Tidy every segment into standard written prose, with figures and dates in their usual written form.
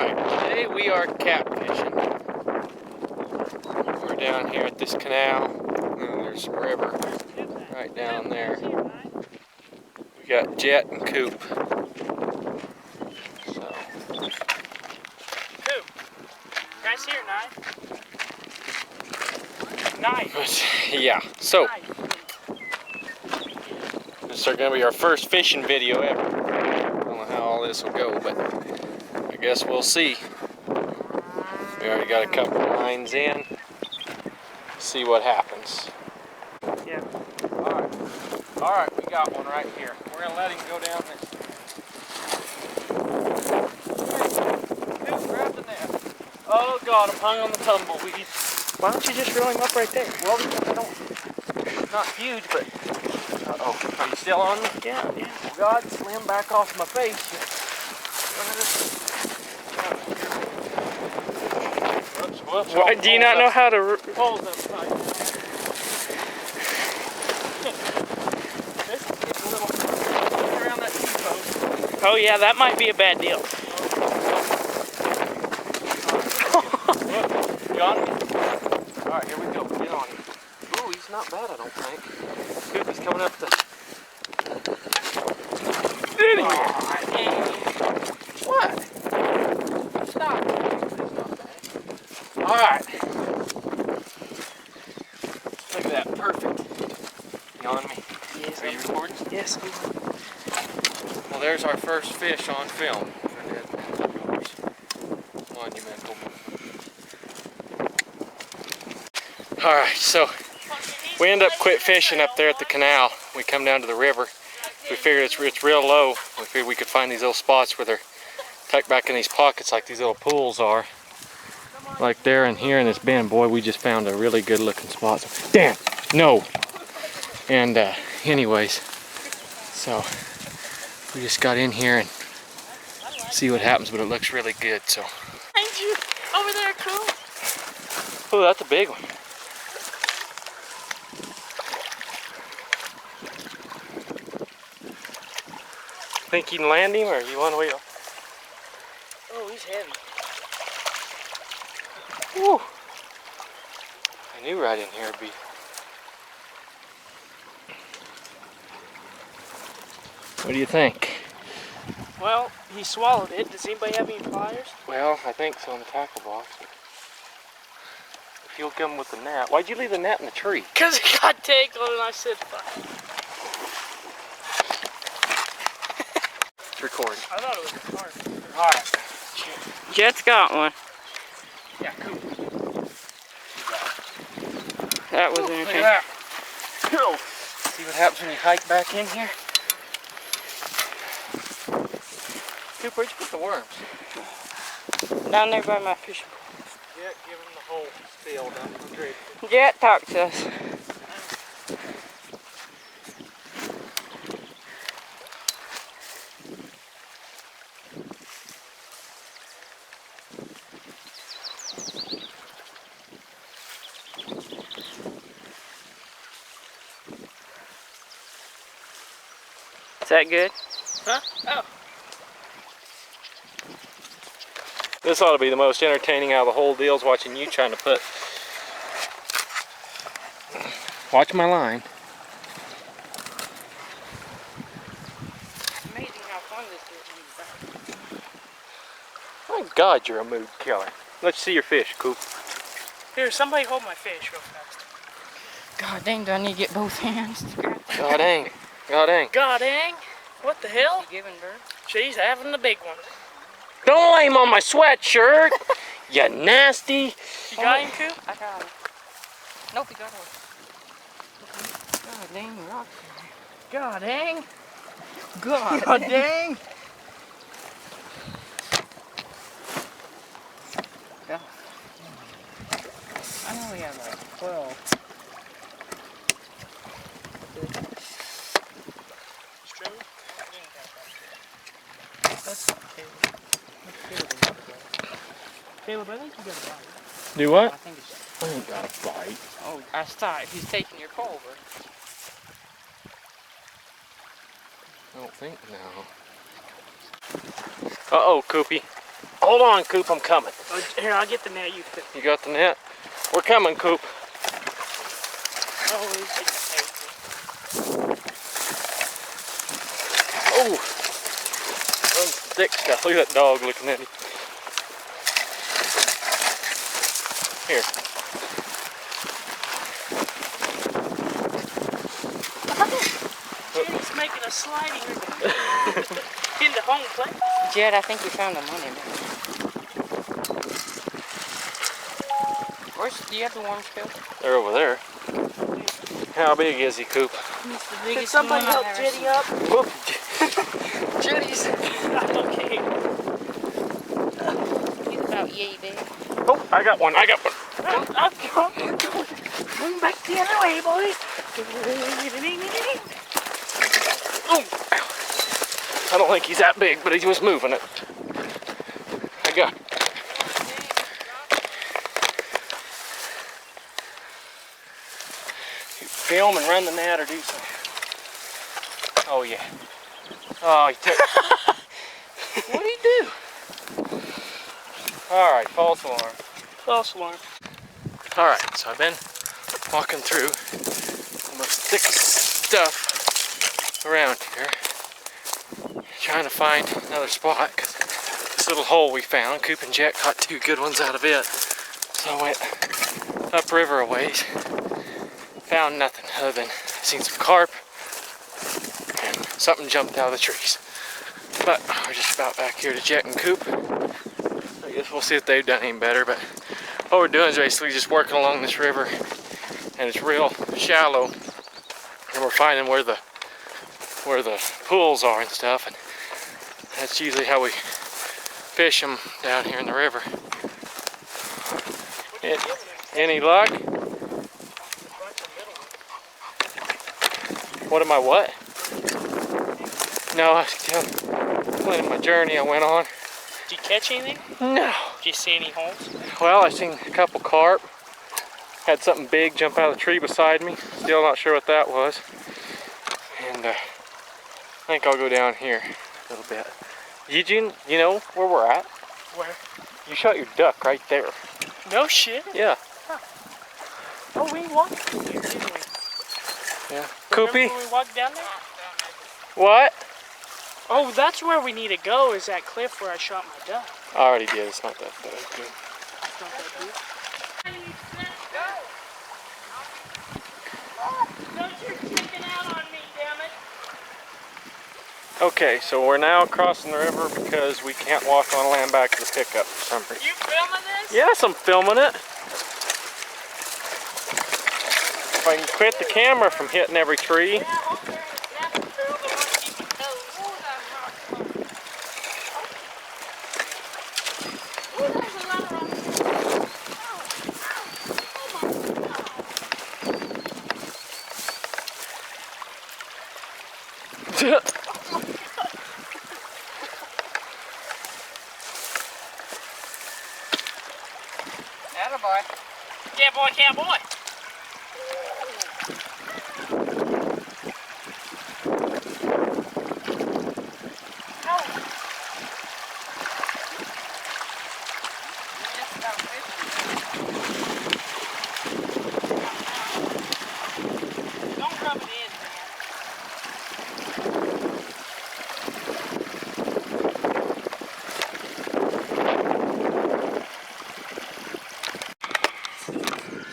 Alright, today we are catfishing. We're down here at this canal, and there's some river right down there. We got Jett and Coop. So. Coop, can I see your knife? Knife! But, yeah, so this is going to be our first fishing video ever. I don't know how all this will go, but I guess we'll see. We already got a couple lines in. See what happens. Yeah. Alright, we got one right here. We're going to let him go down this. Coop, grab the net. Oh God, I'm hung on the tumbleweed. Why don't you just reel him up right there? Well, I don't. Not huge, but. Uh-oh. Are you still on me? Yeah. Oh God, slim back off my face. Whoops. Why, do you not know how to... Hold them tight. This is getting a little around that T-post. Oh yeah, that might be a bad deal. Got him? Alright, here we go. Get on him. Ooh, he's not bad, I don't think. Coop, he's coming up the... Did he? What? Stop. It's not bad. Alright. Look at that. Perfect. You on me? Yes. Are you recording? Yes. Well, there's our first fish on film. Monumental. Alright, so we end up quit fishing up there at the canal. We come down to the river. We figured it's real low. We figured we could find these little spots where they're tucked back in these pockets like these little pools are. Like there and here in this bend. Boy, we just found a really good looking spot. Damn! No! And anyways, so we just got in here and see what happens, but it looks really good, so. Behind you! Over there, Coop! Oh, that's a big one. Think you can land him, or you want to wait? Oh, he's heavy. Woo! I knew right in here would be. What do you think? Well, he swallowed it. Does anybody have any pliers? Well, I think so in the tackle box. If you'll come with the net. Why'd you leave the net in the tree? Because it got tangled and I said, fuck. It's recording. I thought it was recording. Alright. Jett's got one. Yeah, cool. That was Look entertaining. at that. Cool. See what happens when you hike back in here? Coop, where'd you put the worms? Down there by my fishing pole. Yeah, give them the whole spiel down the creek. Jett, talk to us. Is that good? Huh? Oh. This ought to be the most entertaining out of the whole deal, is watching you trying to put... Watch my line. It's amazing how fun this is. Thank God you're a mood killer. Let's see your fish, Coop. Here, somebody hold my fish real fast. God dang, do I need to get both hands? God dang. God dang. God dang. What the hell? She's having the big one. Don't lay him on my sweatshirt, you nasty. You got him, Coop? I got him. Nope, he got him. God dang, rock. God dang. God dang. Yeah. I know we have like 12. That's Caleb, I think you got a bite. Do what? I think it's... I ain't got a bite. Oh, I thought he's taking your pulver. I don't think now. Uh-oh, Koopy. hold on, Coop, I'm coming. Oh, here, I'll get the net. You put. You got the net? We're coming, Coop. Oh, he's getting Oh, some thick stuff. Look at that dog looking at me. Here. Jenny's making a sliding into home plate. Jett, I think you found the money. Do you have the worms killed? They're over there. How big is he, Coop? He's the Can biggest somebody one help I've ever Jenny seen. up? Whoop. Jetty's. Okay. He's about yay big. Oh, I got one. I got one. I'm going back the other way, boys. Oh. I don't think he's that big, but he was moving it. I got it. Film and run the net or do something. Oh yeah. Oh, he took. What do you do? All right, false alarm. False alarm. All right, so I've been walking through the most thickest stuff around here, trying to find another spot. 'Cause this little hole we found, Coop and Jett caught 2 good ones out of it. So I went upriver a ways. Found nothing other than seen some carp and something jumped out of the trees. But we're just about back here to Jett and Coop. I guess we'll see if they've done any better. But what we're doing is basically just working along this river, and it's real shallow, and we're finding where the pools are and stuff, and that's usually how we fish them down here in the river. Any luck? What am I what? No, I was planning my journey I went on. Did you catch anything? No. Did you see any holes? Well, I seen a couple carp. Had something big jump out of the tree beside me. Still not sure what that was. And I think I'll go down here a little bit. Eugene, you know where we're at? Where? You shot your duck right there. No shit. Yeah. Oh, we walked through here, didn't we? Yeah. Remember Koopy? when we walked down there? What? Oh, that's where we need to go, is that cliff where I shot my duck. I already did. It's not that bad. It's not that deep. Don't you chicken out on me, damn it. Okay, so we're now crossing the river because we can't walk on land back to the pickup for some reason. You filming this? Yes, I'm filming it. If I can quit the camera from hitting every tree. Yeah, okay. That's the girl that wants to keep your toes. Oh, that's not fun. Oh, there's a lot of rocks. Attaboy. Yeah, boy, can't boy. Don't rub it in, man.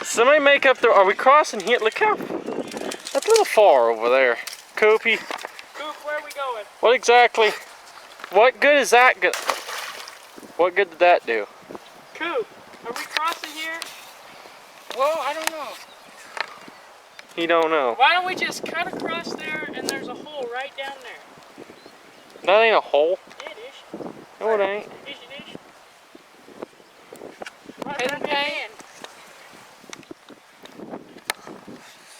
Somebody make up the. Are we crossing here? Look how. That's a little far over there. Koopy, Coop, where are we going? what exactly? What good is that? What good did that do? Coop, are we crossing here? Well, I don't know. He don't know. Why don't we just cut across there and there's a hole right down there? That ain't a hole. Yeah, it is. No, it ain't. It is.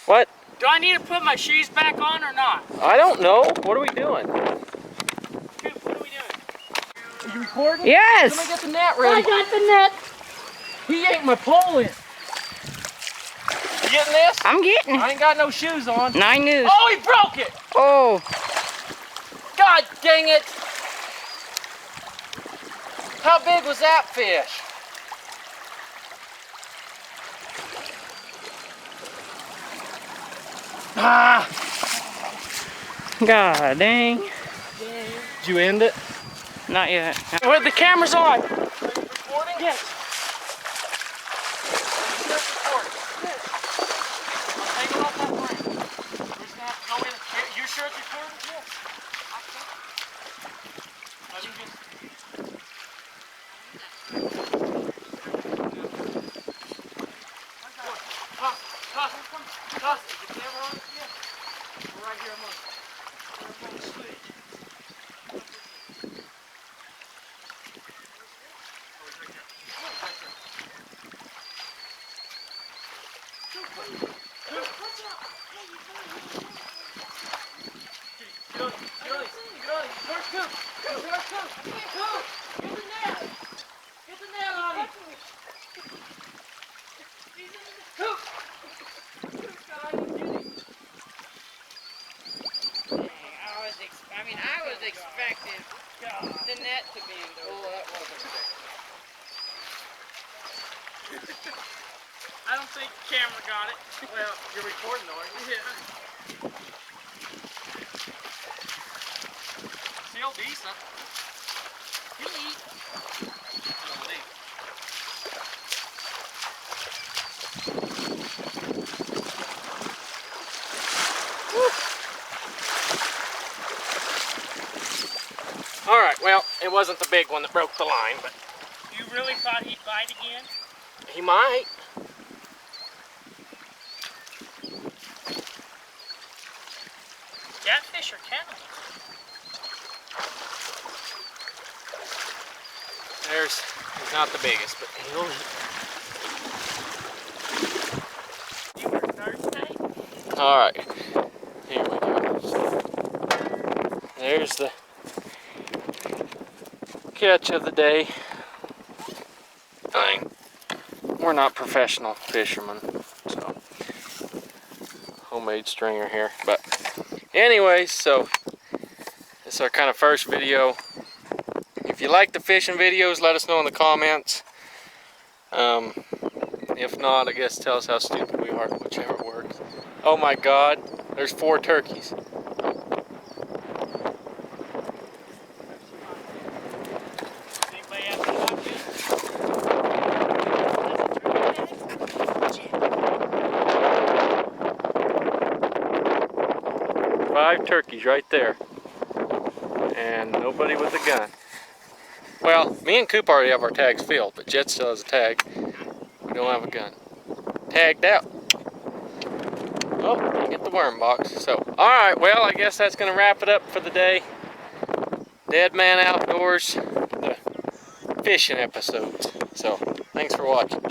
What? Do I need to put my shoes back on or not? I don't know. What are we doing? Coop, what are we doing? Are you recording? Yes. Let me get the net ready. I got the net. He ate my pole in. You getting this? I'm getting it. I ain't got no shoes on. 9 news. Oh, he broke it! Oh. God dang it! How big was that fish? Ah! God dang. Did you end it? Not yet. Wait, the camera's on. Recording? Yes. Just recording. Yes. I'll take it off that frame. We're just gonna have to go in. You sure it's recording? Yes. I think it's... Toss. Is the camera on? Yes. We're right here among them. We're on the switch. I was expecting the net to be in there. Oh, that wasn't big. I don't think the camera got it. Well, you're recording though, aren't you? Yeah. Still decent. Neat. All right, well, it wasn't the big one that broke the line, but You really thought he'd bite again? he might. Catfish or cannibals? He's not the biggest, but he'll eat. You were thirsty? All right, here we go. There's the catch of the day. We're not professional fishermen, so homemade stringer here. But anyways, so it's our kind of first video. If you like the fishing videos, let us know in the comments. If not, I guess tell us how stupid we are, whichever works. Oh my God, there's 4 turkeys. Anybody have to watch it? 5 turkeys right there. And nobody with a gun. Well, me and Coop already have our tags filled, but Jett still has a tag. We don't have a gun. Tagged out. Oh, get the worm box. So, alright, well, I guess that's going to wrap it up for the day. Dead Man Outdoors, the fishing episodes. So, thanks for watching.